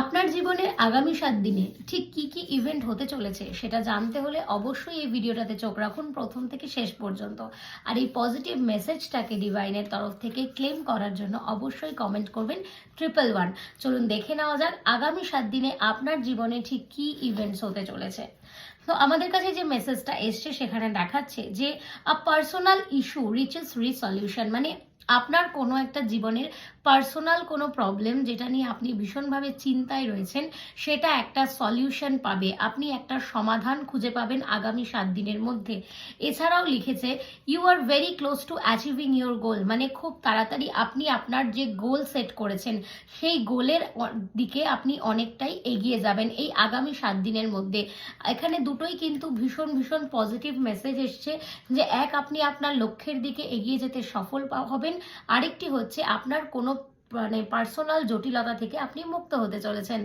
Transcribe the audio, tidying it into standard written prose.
আপনার জীবনের আগামী 7 দিনে ঠিক কি কি ইভেন্ট হতে চলেছে সেটা জানতে হলে অবশ্যই এই ভিডিওটাতে চোখ রাখুন প্রথম থেকে শেষ পর্যন্ত। আর এই পজিটিভ মেসেজটাকে ডিভাইনের তরফ থেকে ক্লেম করার জন্য অবশ্যই কমেন্ট করবেন 111। চলুন দেখে নেওয়া যাক আগামী 7 দিনে আপনার জীবনে ঠিক কি ইভেন্টস হতে চলেছে। তো আমাদের কাছে যে মেসেজটা এসছে সেখানে দেখাচ্ছে যে আ পার্সোনাল ইস্যু রিচেস রিসলিউশন, মানে আপনার কোনো একটা জীবনের পার্সোনাল কোনো প্রবলেম যেটা নিয়ে আপনি ভীষণভাবে চিন্তায় রয়েছেন, সেটা একটা সলিউশন পাবে, আপনি একটা সমাধান খুঁজে পাবেন আগামী 7 দিনের মধ্যে। এছাড়াও লিখেছে you are very close to achieving your goal, মানে খুব তাড়াতাড়ি আপনি আপনার যে গোল সেট করেছেন সেই গোলের দিকে আপনি অনেকটাই এগিয়ে যাবেন এই আগামী 7 দিনের মধ্যে। এখানে দুটোই কিন্তু ভীষণ ভীষণ পজিটিভ মেসেজ এসছে যে এক, আপনি আপনার লক্ষ্যের দিকে এগিয়ে যেতে সফল হবেন, আরেকটি হচ্ছে আপনার কোনো মানে পার্সোনাল জটিলতা থেকে আপনি মুক্ত হতে চলেছেন।